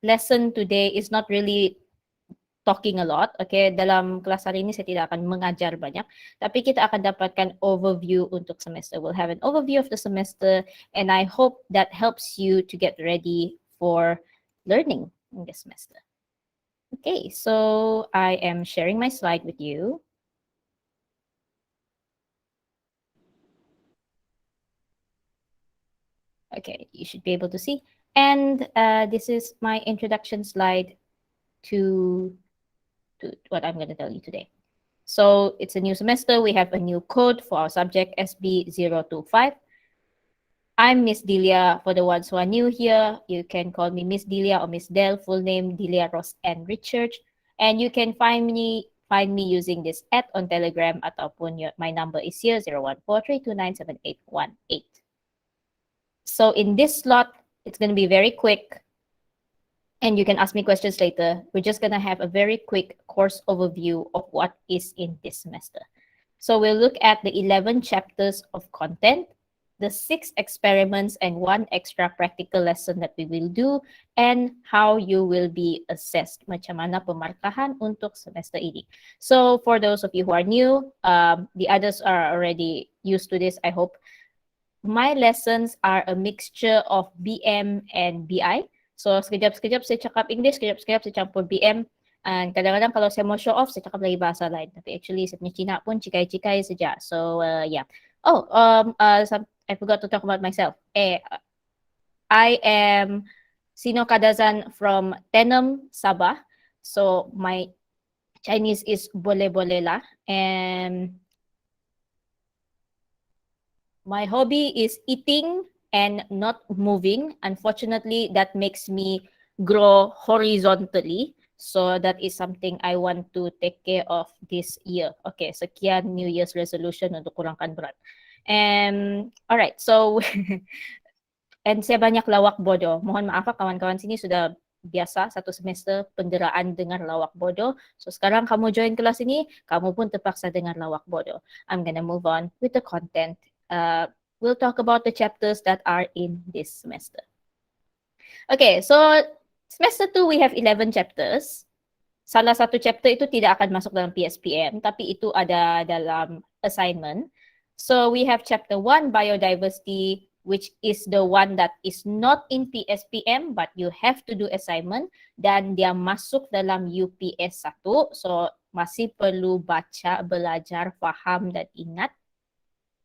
lesson today is not really talking a lot. Okay, dalam kelas hari ini saya tidak akan mengajar banyak, tapi kita akan dapatkan overview untuk semester. We'll have an overview of the semester, and I hope that helps you to get ready for learning in this semester. Okay, so I am sharing my slide with you. Okay, you should be able to see. And this is my introduction slide to what I'm going to tell you today. So it's a new semester. We have a new code for our subject, SB025. I'm Miss Delia. For the ones who are new here, you can call me Miss Delia or Miss Del, full name Delia Ross N. Richard. And you can find me using this @ on Telegram ataupun my number is here, 01432978818. So in this slot, it's going to be very quick. And you can ask me questions later. We're just going to have a very quick course overview of what is in this semester. So we'll look at the 11 chapters of content, the 6 experiments and 1 extra practical lesson that we will do, and how you will be assessed. Macam mana pemarkahan untuk semester ini. So for those of you who are new, the others are already used to this, I hope. My lessons are a mixture of BM and BI. So sekejap-sekejap saya cakap English, sekejap-sekejap saya campur BM. And kadang-kadang kalau saya mau show off, saya cakap lagi bahasa lain. Tapi actually saya punya Cina pun cikai-cikai saja. So yeah. Oh, I forgot to talk about myself. I am Sino Kadazan from Tenem, Sabah. So my Chinese is boleh-boleh lah. And my hobby is eating and not moving. Unfortunately, that makes me grow horizontally. So that is something I want to take care of this year. Okay, sekian New Year's resolution untuk kurangkan berat. And alright, so and saya banyak lawak bodoh. Mohon maaf kawan-kawan sini sudah biasa satu semester penderaan dengar lawak bodoh. So sekarang kamu join kelas ini, kamu pun terpaksa dengar lawak bodoh. I'm gonna move on with the content. We'll talk about the chapters that are in this semester. Okay, so semester 2 we have 11 chapters. Salah satu chapter itu tidak akan masuk dalam PSPM, tapi itu ada dalam assignment. So we have chapter 1, biodiversity, which is the one that is not in PSPM, but you have to do assignment, dan dia masuk dalam UPS 1. So masih perlu baca, belajar, faham, dan ingat.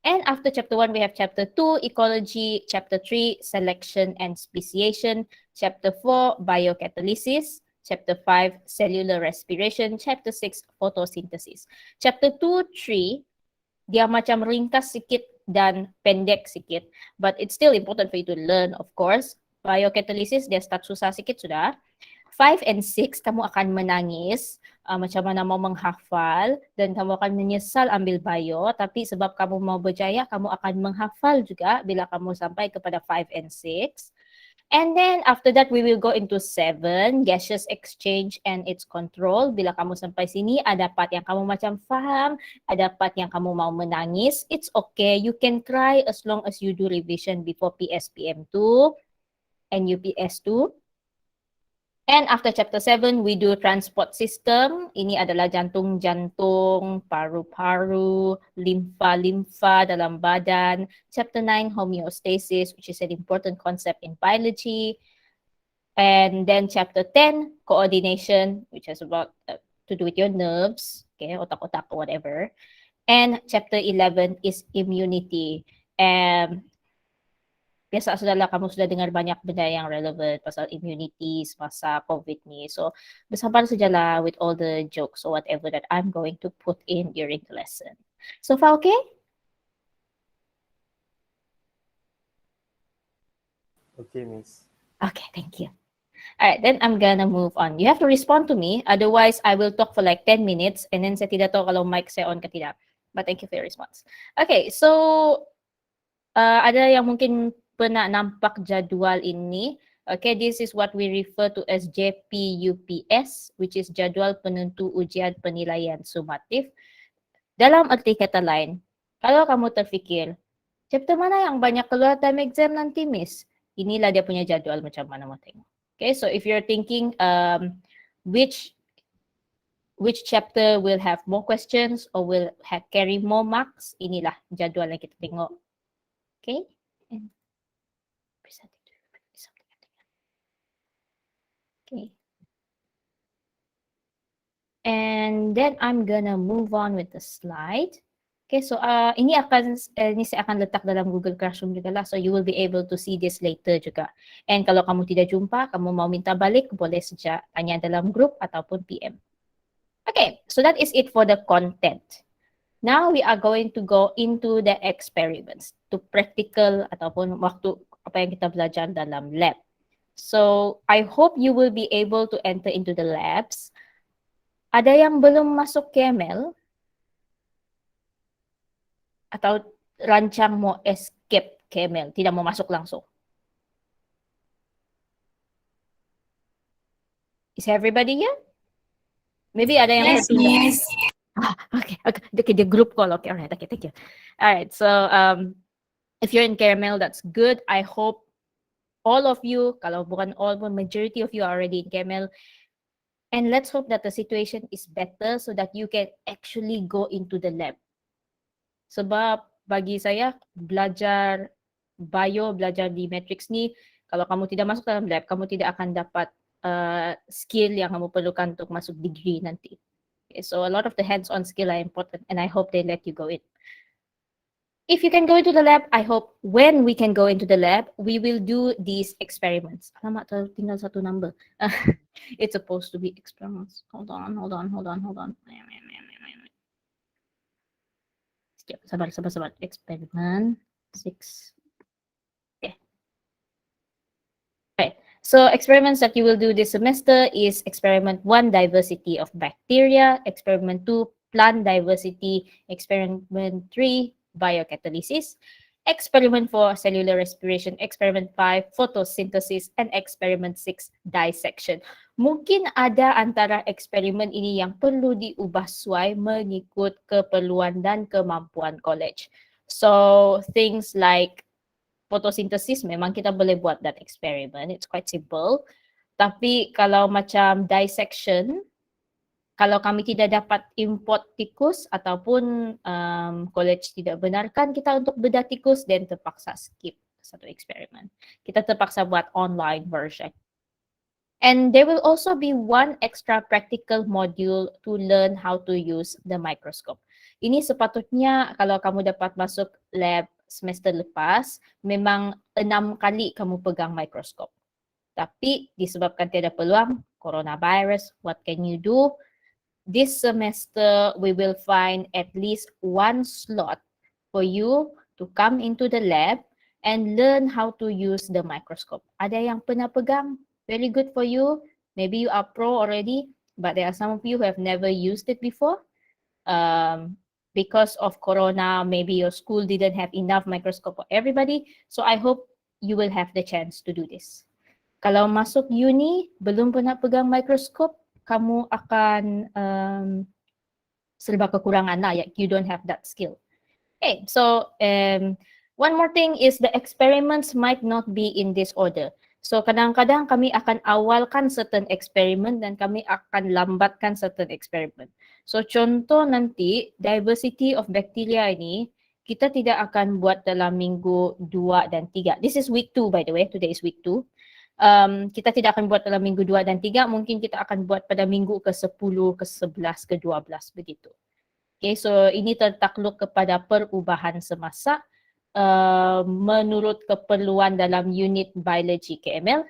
And after chapter 1, we have chapter 2, ecology, chapter 3, selection and speciation, chapter 4, biocatalysis, chapter 5, cellular respiration, chapter 6, photosynthesis. Chapter 2, 3, dia macam ringkas sikit dan pendek sikit, but it's still important for you to learn, of course. Biocatalysis, dia start susah sikit sudah. 5 and 6, kamu akan menangis, macam mana mau menghafal, dan kamu akan menyesal ambil bio, tapi sebab kamu mau berjaya, kamu akan menghafal juga bila kamu sampai kepada 5 and 6. And then after that, we will go into 7, gaseous exchange and its control. Bila kamu sampai sini, ada part yang kamu macam faham, ada part yang kamu mau menangis. It's okay, you can cry as long as you do revision before PSPM 2 and UPS 2. And after chapter 7, we do transport system. Ini adalah jantung-jantung, paru-paru, limfa-limfa dalam badan. Chapter 9, homeostasis, which is an important concept in biology. And then chapter 10, coordination, which is about to do with your nerves, okay, otak-otak or whatever. And chapter 11 is immunity. Biasa sudahlah kamu sudah dengar banyak benda yang relevant pasal immunity masa COVID ni. So bersabar sajalah with all the jokes or whatever that I'm going to put in during the lesson. So far okay? Okay, Miss. Okay, thank you. Alright, then I'm gonna move on. You have to respond to me, otherwise I will talk for like 10 minutes and then saya tidak tahu kalau mic saya on ke tidak. But thank you for your response. Okay, so ada yang mungkin pernah nampak jadual ini. Okay, this is what we refer to as JPUPS, which is jadual penentu ujian penilaian sumatif. Dalam arti kata lain, kalau kamu terfikir, chapter mana yang banyak keluar time exam nanti, Miss? Inilah dia punya jadual macam mana mau tengok. Okay, so if you're thinking which which chapter will have more questions or will have carry more marks, inilah jadual yang kita tengok. Okay, and presenting to you something. Okay, and then I'm gonna move on with the slide. Okay, so ini saya akan letak dalam Google Classroom juga lah, so you will be able to see this later juga. And kalau kamu tidak jumpa, kamu mau minta balik, boleh saja tanya dalam group ataupun PM. Okay, so that is it for the content. Now we are going to go into the experiments, to practical ataupun waktu apa yang kita belajar dalam lab. So I hope you will be able to enter into the labs. Ada yang belum masuk KML? Atau rancang mau escape KML, tidak mau masuk langsung? Is everybody here? Maybe ada yang Yes, tertunda. Miss. Okay, the group call. Okay, alright, okay, thank you. Alright, so if you're in KML, that's good. I hope all of you, kalau bukan all, but majority of you are already in KML. And let's hope that the situation is better so that you can actually go into the lab. Sebab bagi saya, belajar bio, belajar di matrix ni, kalau kamu tidak masuk dalam lab, kamu tidak akan dapat skill yang kamu perlukan untuk masuk degree nanti. Okay, so a lot of the hands-on skill are important and I hope they let you go in. If you can go into the lab, I hope when we can go into the lab, we will do these experiments. Alamak, tinggal satu number. It's supposed to be experiments. Hold on. Sekejap, sabar. Experiment 6. Okay. Okay. So experiments that you will do this semester is experiment 1, diversity of bacteria, experiment 2, plant diversity, experiment 3, biocatalysis, experiment 4, cellular respiration, experiment 5, photosynthesis, and experiment 6, dissection. Mungkin ada antara eksperimen ini yang perlu diubah sesuai mengikut keperluan dan kemampuan college. So things like photosynthesis memang kita boleh buat that experiment, it's quite simple. Tapi kalau macam dissection, kalau kami tidak dapat import tikus ataupun college tidak benarkan kita untuk bedah tikus, then terpaksa skip satu eksperimen. Kita terpaksa buat online version. And there will also be one extra practical module to learn how to use the microscope. Ini sepatutnya kalau kamu dapat masuk lab semester lepas, memang 6 kali kamu pegang microscope. Tapi disebabkan tiada peluang, coronavirus, what can you do? This semester, we will find at least one slot for you to come into the lab and learn how to use the microscope. Ada yang pernah pegang? Very good for you. Maybe you are pro already, but there are some of you who have never used it before. Because of corona, maybe your school didn't have enough microscope for everybody. So I hope you will have the chance to do this. Kalau masuk uni, belum pernah pegang microscope, kamu akan serba kekurangan lah, you don't have that skill. Okay, so one more thing is the experiments might not be in this order. So kadang-kadang kami akan awalkan certain experiment dan kami akan lambatkan certain experiment. So contoh nanti diversity of bacteria ini kita tidak akan buat dalam minggu 2 dan 3. This is week 2 by the way, today is week 2. Kita tidak akan buat dalam minggu 2 dan 3, mungkin kita akan buat pada minggu ke-10, ke-11, ke-12 begitu. Okay, so ini tertakluk kepada perubahan semasa menurut keperluan dalam unit biologi KML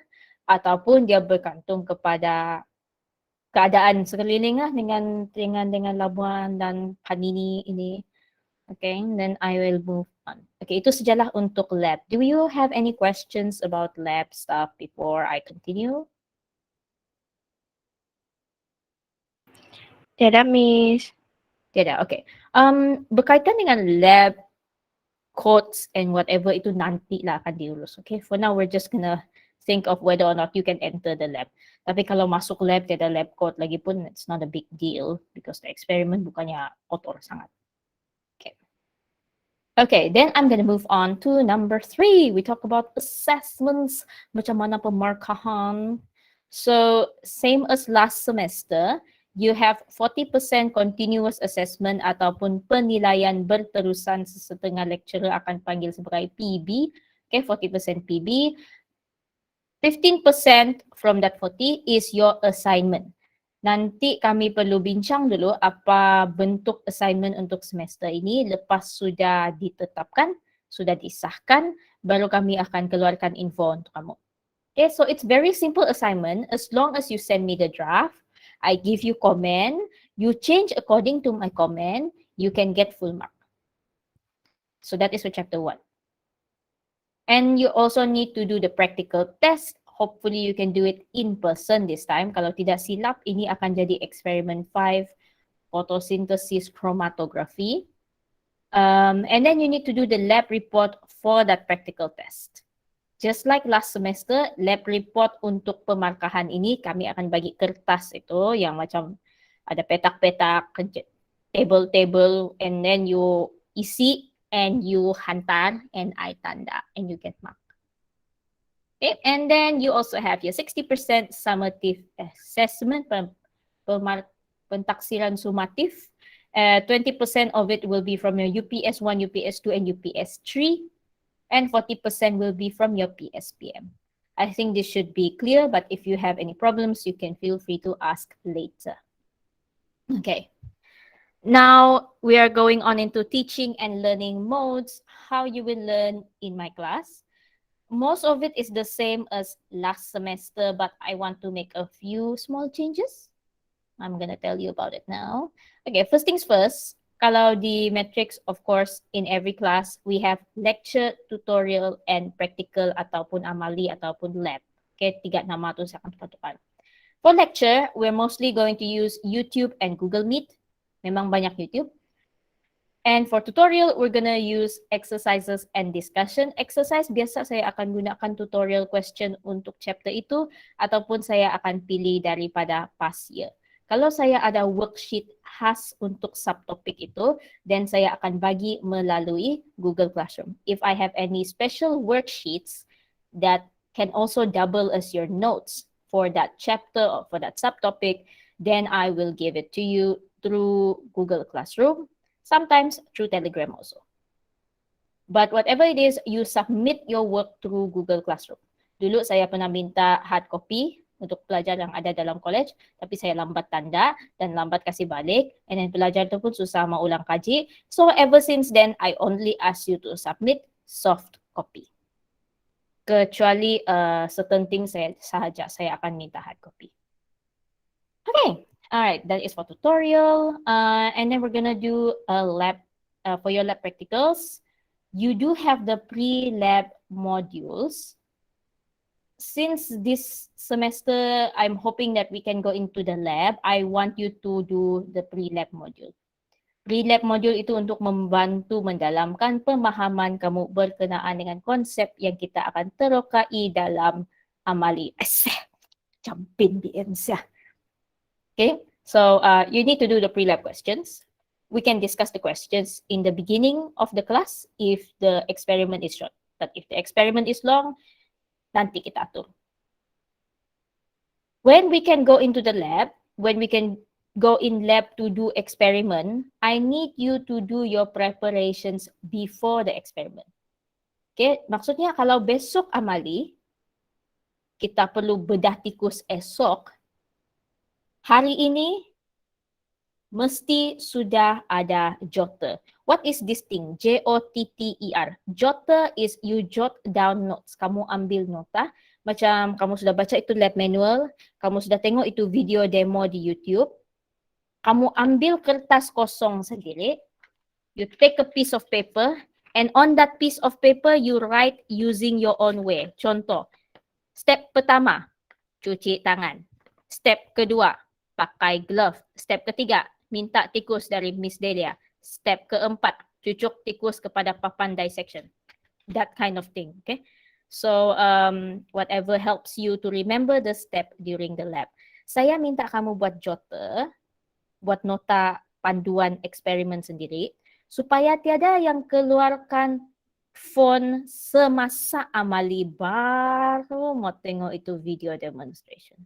ataupun dia bergantung kepada keadaan sekeliling lah dengan Labuan dan Panini ini. Okay, then I will move on. Okay, itu sajalah untuk lab. Do you have any questions about lab stuff before I continue? Tiada, Miss. Tiada, okay. Berkaitan dengan lab, codes and whatever itu nanti lah akan diurus. Okay, for now we're just gonna think of whether or not you can enter the lab. Tapi kalau masuk lab, tiada lab code lagi pun, it's not a big deal because the experiment bukannya kotor sangat. Okay, then I'm going to move on to number 3. We talk about assessments, macam mana pemarkahan. So same as last semester, you have 40% continuous assessment ataupun penilaian berterusan sesetengah lecturer akan panggil sebagai PB. Okay, 40% PB. 15% from that 40 is your assignment. Nanti kami perlu bincang dulu apa bentuk assignment untuk semester ini. Lepas sudah ditetapkan, sudah disahkan, baru kami akan keluarkan info untuk kamu. Okay, so it's very simple assignment. As long as you send me the draft, I give you comment, you change according to my comment, you can get full mark. So that is for chapter 1. And you also need to do the practical test. Hopefully you can do it in person this time. Kalau tidak silap, ini akan jadi experiment 5, photosynthesis chromatography. And then you need to do the lab report for that practical test. Just like last semester, lab report untuk pemarkahan ini kami akan bagi kertas itu yang macam ada petak-petak, table-table, and then you isi and you hantar and I tanda and you get mark. Okay, and then you also have your 60% summative assessment, pentaksiran sumatif. 20% of it will be from your UPS 1, UPS 2, and UPS 3. And 40% will be from your PSPM. I think this should be clear, but if you have any problems, you can feel free to ask later. Okay. Now we are going on into teaching and learning modes, how you will learn in my class. Most of it is the same as last semester, but I want to make a few small changes. I'm going to tell you about it now. Okay, first things first. Kalau di matrix, of course, in every class, we have lecture, tutorial, and practical ataupun amali ataupun lab. Okay, 3 nama tu saya akan tukar-tukar. For lecture, we're mostly going to use YouTube and Google Meet. Memang banyak YouTube. And for tutorial, we're gonna use exercises and discussion. Exercise, biasa saya akan gunakan tutorial question untuk chapter itu ataupun saya akan pilih daripada past year. Kalau saya ada worksheet khas untuk subtopik itu, then saya akan bagi melalui Google Classroom. If I have any special worksheets that can also double as your notes for that chapter or for that subtopic, then I will give it to you through Google Classroom, sometimes through Telegram also. But whatever it is, you submit your work through Google Classroom. Dulu saya pernah minta hard copy untuk pelajar yang ada dalam college, tapi saya lambat tanda dan lambat kasih balik, and then pelajar tu pun susah mau ulang kaji. So ever since then, I only ask you to submit soft copy. Kecuali certain things sahaja saya akan minta hard copy. Okay, alright, that is for tutorial. And then we're gonna do a lab, for your lab practicals. You do have the pre-lab modules. Since this semester, I'm hoping that we can go into the lab. I want you to do the pre-lab module. Pre-lab module itu untuk membantu mendalamkan pemahaman kamu berkenaan dengan konsep yang kita akan terokai dalam amali. Campin BM-nya. Okay, so you need to do the pre-lab questions. We can discuss the questions in the beginning of the class if the experiment is short. But if the experiment is long, nanti kita atur. When we can go into the lab, when we can go in lab to do experiment, I need you to do your preparations before the experiment. Okay, maksudnya kalau besok amali, kita perlu bedah tikus esok, hari ini mesti sudah ada jotter. What is this thing? Jotter. Jotter is you jot down notes. Kamu ambil nota. Macam kamu sudah baca itu lab manual. Kamu sudah tengok itu video demo di YouTube. Kamu ambil kertas kosong sendiri. You take a piece of paper. And on that piece of paper, you write using your own way. Contoh. Step pertama, cuci tangan. Step kedua, pakai glove. Step ketiga, minta tikus dari Miss Delia. Step keempat, cucuk tikus kepada papan dissection. That kind of thing, okay? So, whatever helps you to remember the step during the lab. Saya minta kamu buat jotter, buat nota panduan eksperimen sendiri, supaya tiada yang keluarkan phone semasa amali baru mau tengok itu video demonstration.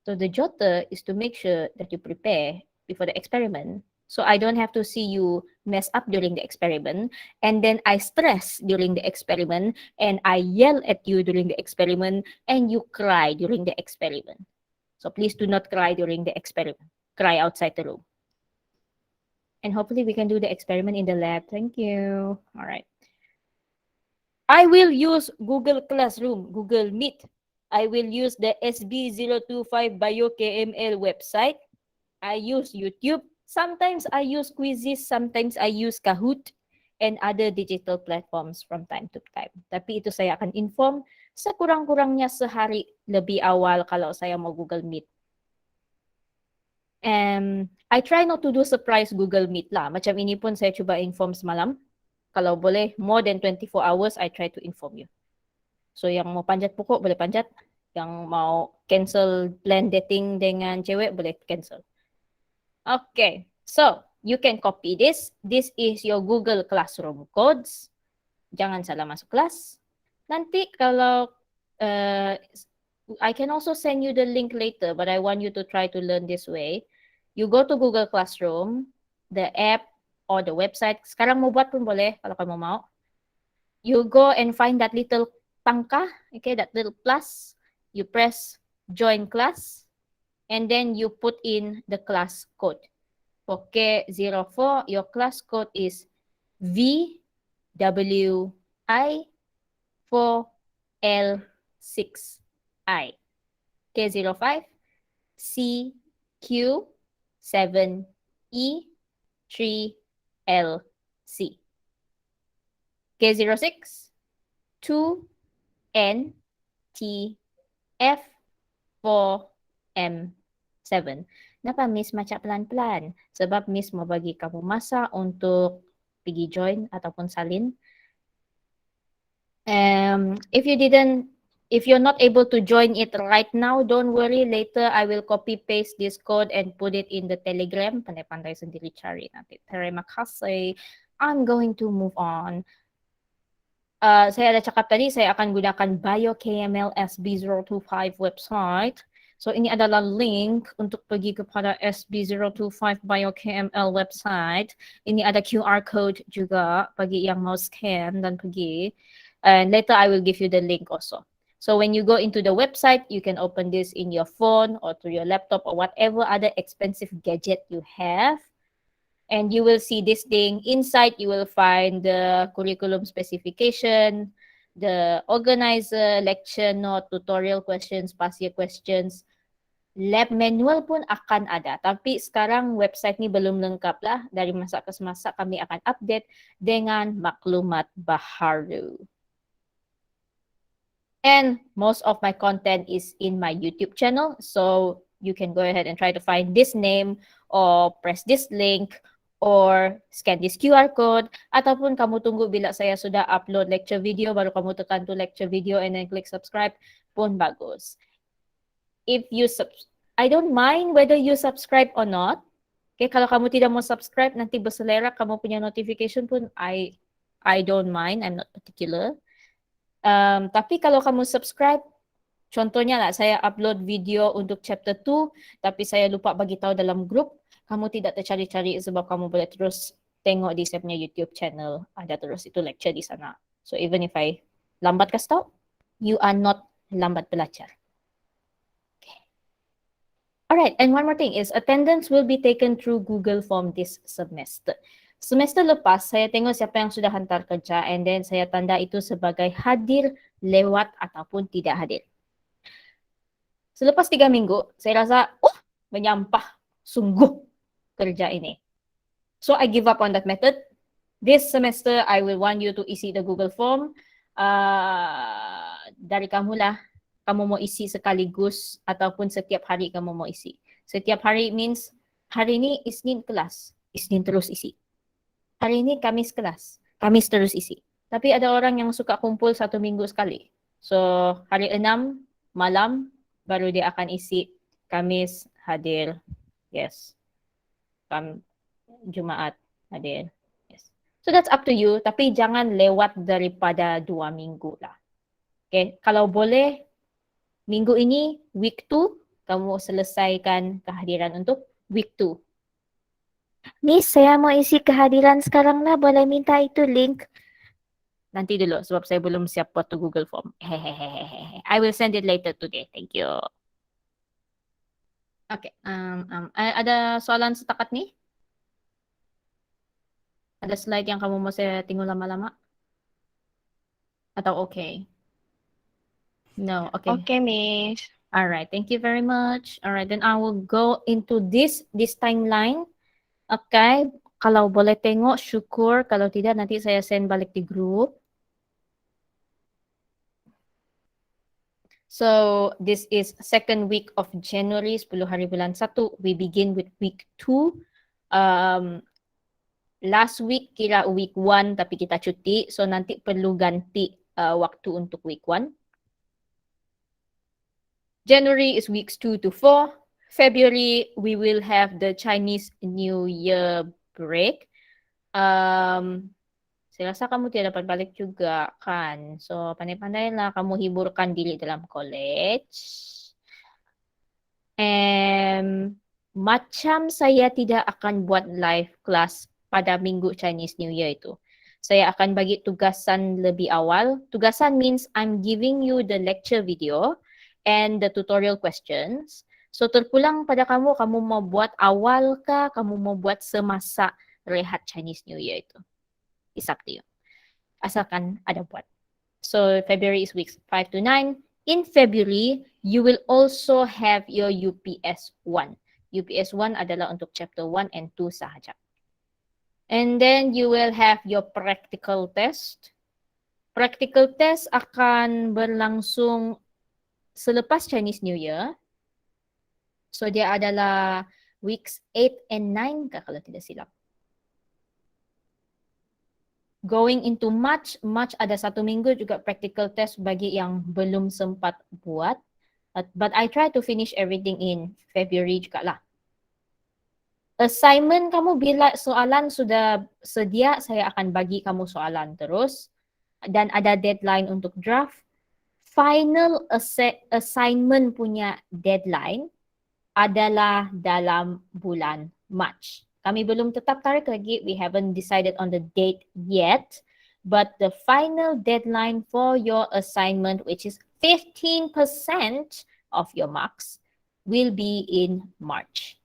So the jotter is to make sure that you prepare before the experiment. So I don't have to see you mess up during the experiment, and then I stress during the experiment, and I yell at you during the experiment, and you cry during the experiment. So please do not cry during the experiment. Cry outside the room. And hopefully we can do the experiment in the lab. Thank you. All right. I will use Google Classroom, Google Meet. I will use the SB025 Bio KML website. I use YouTube. Sometimes I use quizzes. Sometimes I use Kahoot and other digital platforms from time to time. Tapi itu saya akan inform sa kurang-kurangnya sehari lebih awal kalau saya mau Google Meet. I try not to do surprise Google Meet lah. Macam ini pun saya cuba inform semalam. Kalau boleh, more than 24 hours, I try to inform you. So yang mau panjat pokok boleh panjat. Yang mau cancel plan dating dengan cewek boleh cancel. Okay, so you can copy this. This is your Google Classroom codes. Jangan salah masuk kelas. Nanti kalau I can also send you the link later, but I want you to try to learn this way. You go to Google Classroom, the app or the website. Sekarang mau buat pun boleh kalau kamu mau. You go and find that little pangkah, okay, that little plus. You press join class, and then you put in the class code. For K04, your class code is VWI4L6I. K05, CQ7E3LC. K06, 2NTF4M7. Napa Miss macam pelan-pelan? Sebab Miss mau bagi kamu masa untuk pergi join ataupun salin. If you're not able to join it right now, don't worry. Later, I will copy paste this code and put it in the Telegram. Pandai-pandai sendiri cari nanti. Terima kasih. I'm going to move on. Saya ada cakap tadi, saya akan gunakan Bio KML SB025 website. So ini adalah link untuk pergi kepada SB025 Bio KML website. Ini ada QR code juga bagi yang mau scan dan pergi. And later I will give you the link also. So when you go into the website, you can open this in your phone or through your laptop or whatever other expensive gadget you have. And you will see this thing. Inside, you will find the curriculum specification, the organizer, lecture note, tutorial questions, past year questions. Lab manual pun akan ada. Tapi sekarang website ni belum lengkap lah. Dari masa ke semasa kami akan update dengan maklumat baharu. And most of my content is in my YouTube channel. So you can go ahead and try to find this name or press this link or scan this QR code. Ataupun kamu tunggu bila saya sudah upload lecture video, baru kamu tekan to lecture video and then click subscribe pun bagus. I don't mind whether you subscribe or not. Okay, kalau kamu tidak mau subscribe, nanti berselera kamu punya notification pun, I don't mind, I'm not particular. Tapi kalau kamu subscribe, contohnya lah, saya upload video untuk chapter 2, tapi saya lupa bagi tahu dalam grup, kamu tidak tercari-cari sebab kamu boleh terus tengok di saya punya YouTube channel, ada terus itu lecture di sana. So even if I lambat kasih tahu, you are not lambat belajar. Alright, and one more thing is attendance will be taken through Google Form this semester. Semester lepas, saya tengok siapa yang sudah hantar kerja and then saya tanda itu sebagai hadir, lewat ataupun tidak hadir. Selepas 3 minggu, saya rasa, menyampah sungguh kerja ini. So I give up on that method. This semester, I will want you to isi the Google Form. Dari kamu lah. Kamu mau isi sekaligus ataupun setiap hari kamu mau isi. Setiap hari means hari ini Isnin kelas, Isnin terus isi. Hari ini Kamis kelas, Kamis terus isi. Tapi ada orang yang suka kumpul 1 minggu sekali. So hari 6 malam baru dia akan isi Kamis hadir. Yes. Jumaat hadir. Yes. So that's up to you. Tapi jangan lewat daripada 2 minggu lah. Okay. Kalau boleh, minggu ini, week 2, kamu selesaikan kehadiran untuk week 2. Miss, saya mau isi kehadiran sekarang lah. Boleh minta itu link? Nanti dulu sebab saya belum siap buat tu Google Form. Hehehehe. I will send it later today. Thank you. Okay. Ada soalan setakat ni? Ada slide yang kamu mau saya tengok lama-lama? Atau okay? No, okay. Okay, Miss. Alright, thank you very much. Alright, then I will go into this timeline. Okay, kalau boleh tengok syukur, kalau tidak nanti saya send balik di group. So this is second week of January, 10 hari bulan 1. We begin with week 2. Last week kira week 1 tapi kita cuti. So nanti perlu ganti waktu untuk week 1. January is weeks 2 to 4. February we will have the Chinese New Year break. Saya rasa kamu tidak dapat balik juga kan. So pandai-pandailah kamu hiburkan diri dalam college. Macam saya tidak akan buat live class pada minggu Chinese New Year itu. Saya akan bagi tugasan lebih awal. Tugasan means I'm giving you the lecture video and the tutorial questions. So terpulang pada kamu mau buat awal kah, kamu mau buat semasa rehat Chinese New Year itu. It's up to you. Asalkan ada buat. So February is weeks 5 to 9. In February, you will also have your UPS 1. UPS 1 adalah untuk chapter 1 and 2 sahaja. And then you will have your practical test. Practical test akan berlangsung selepas Chinese New Year. So dia adalah weeks 8 and 9 kah kalau tidak silap. Going into March ada 1 minggu juga practical test bagi yang belum sempat buat. But I try to finish everything in February juga lah. Assignment kamu bila soalan sudah sedia, saya akan bagi kamu soalan terus. Dan ada deadline untuk draft. Final assignment punya deadline adalah dalam bulan March. Kami belum tetap tarik lagi. We haven't decided on the date yet. But the final deadline for your assignment, which is 15% of your marks, will be in March.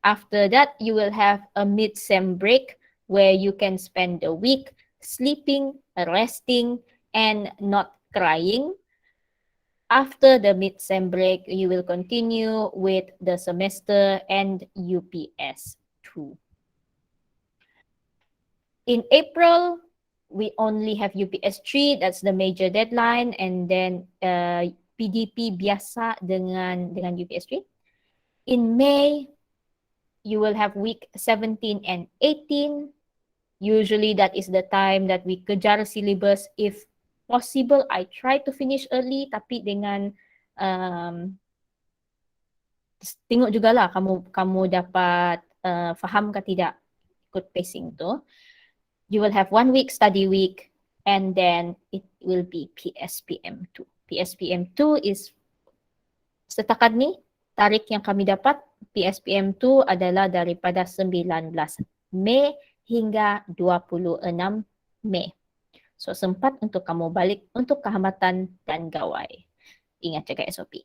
After that, you will have a mid-sem break where you can spend a week sleeping, resting, and not crying. After the mid-sem break, you will continue with the semester and UPS 2. In April, we only have UPS 3, that's the major deadline, and then PDP biasa dengan UPS 3. In May, you will have week 17 and 18. Usually that is the time that we kejar syllabus. If possible, I try to finish early, tapi dengan tengok jugalah kamu dapat faham ke tidak ikut pacing tu. You will have 1 week study week and then it will be PSPM2. PSPM2 is setakat ni tarik yang kami dapat. PSPM2 adalah daripada 19 Mei hingga 26 Mei. So sempat untuk kamu balik untuk kehambatan dan gawai. Ingat jaga SOP.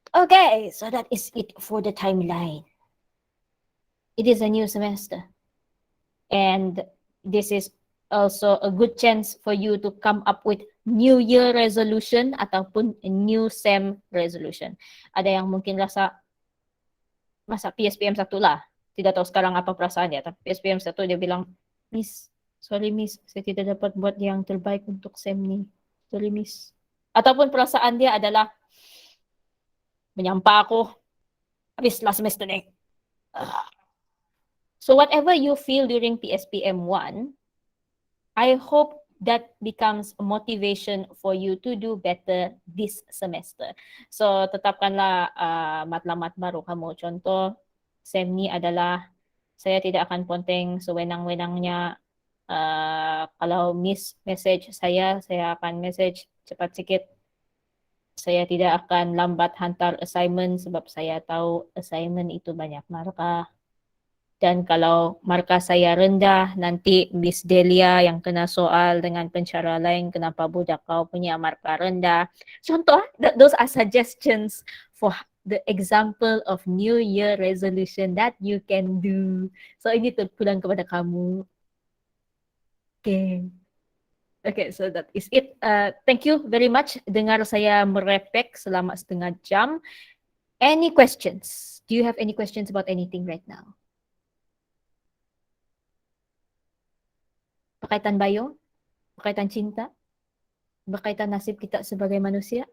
Okay, so that is it for the timeline. It is a new semester. And this is also a good chance for you to come up with New Year resolution ataupun new SEM resolution. Ada yang mungkin rasa masa PSPM 1 lah. Tidak tahu sekarang apa perasaan dia. Tapi PSPM 1 dia bilang, Miss, sorry Miss, saya tidak dapat buat yang terbaik untuk SEM ni. Sorry Miss. Ataupun perasaan dia adalah, menyampa ako. Habis last semester ni. So whatever you feel during PSPM 1, I hope that becomes a motivation for you to do better this semester. So tetapkanlah matlamat baru kamu. Contoh, SEM ni adalah saya tidak akan ponteng sewenang-wenangnya. Kalau miss message saya akan message cepat sikit. Saya tidak akan lambat hantar assignment sebab saya tahu assignment itu banyak markah. Dan kalau markah saya rendah, nanti Miss Delia yang kena soal dengan pencara lain, kenapa budak kau punya markah rendah. Contoh, those are suggestions for the example of New Year resolution that you can do. So ini terpulang kepada kamu. Okay. Okay, so that is it. Thank you very much. Dengar saya merepek selama setengah jam. Any questions? Do you have any questions about anything right now? Berkaitan bio? Berkaitan cinta? Berkaitan nasib kita sebagai manusia?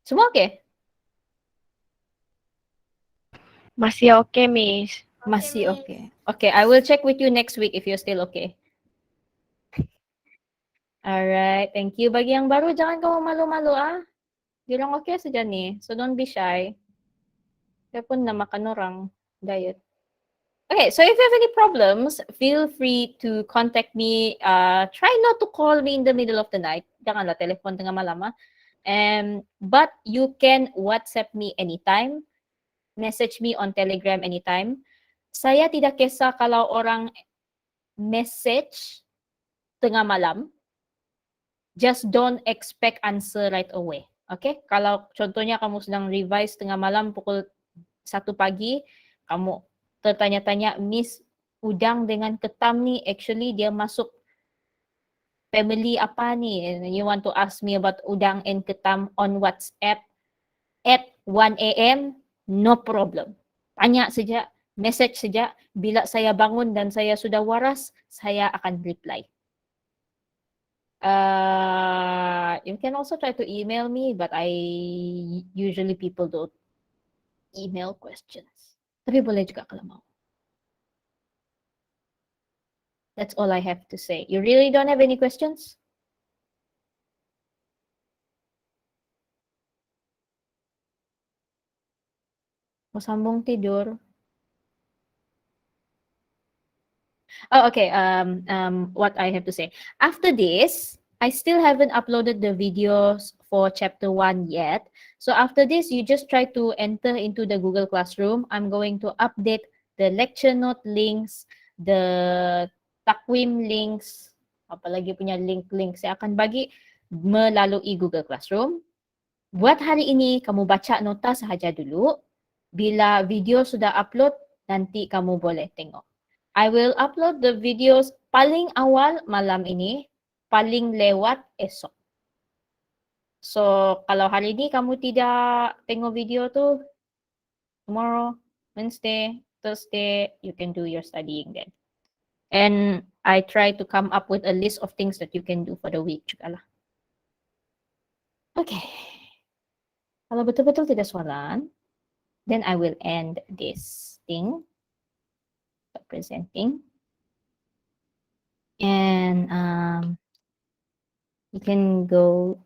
Semua okay? Masih oke, Miss. Masih okay. Okay, I will check with you next week if you're still okay. Alright, thank you. Bagi yang baru, jangan kamu malu-malu ah. Bilang okay saja nih, so don't be shy. Kaya pun na makan orang diet. Okay, so if you have any problems, feel free to contact me. Try not to call me in the middle of the night. Janganlah telepon tengah malam ah. But you can WhatsApp me anytime. Message me on Telegram anytime. Saya tidak kisah kalau orang message tengah malam. Just don't expect answer right away. Okay? Kalau contohnya kamu sedang revise tengah malam pukul 1 pagi, kamu tertanya-tanya, Miss, udang dengan ketam ni actually dia masuk family apa ni? And you want to ask me about udang and ketam on WhatsApp at 1 a.m. No problem. Tanya saja, message saja. Bila saya bangun dan saya sudah waras, saya akan reply. You can also try to email me, but usually people don't email questions. Tapi boleh juga kalau mau. That's all I have to say. You really don't have any questions? Mau sambung tidur? Oh, okay. What I have to say. After this, I still haven't uploaded the videos for chapter 1 yet. So after this, you just try to enter into the Google Classroom. I'm going to update the lecture note links, the takwim links, apalagi punya link-link saya akan bagi melalui Google Classroom. Buat hari ini, kamu baca nota sahaja dulu. Bila video sudah upload, nanti kamu boleh tengok. I will upload the videos paling awal malam ini, paling lewat esok. So, kalau hari ini kamu tidak tengok video tu, tomorrow, Wednesday, Thursday, you can do your studying then. And I try to come up with a list of things that you can do for the week juga lah. Okay. Kalau betul-betul tidak soalan, then I will end this thing. Presenting. And you can go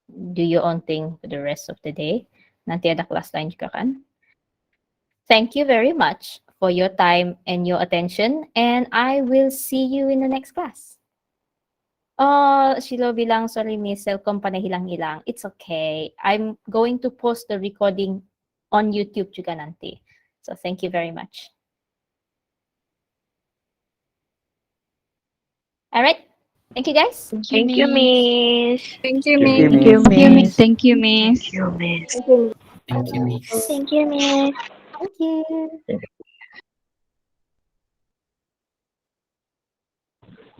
do your own thing for the rest of the day. Nanti ada kelas lain juga kan. Thank you very much for your time and your attention, and I will see you in the next class. Oh, Shilo bilang, sorry Miss, cellcom pa na hilang-hilang. It's okay. I'm going to post the recording on YouTube juga nanti. So thank you very much. All right. Thank you, guys. Thank you, Miss. Thank you, Thank Miss. you, Miss. Thank you, Miss. Thank you, Miss. Thank you, Miss. Thank you, Miss. Thank you.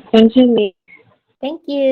Thank you, Miss. Thank you.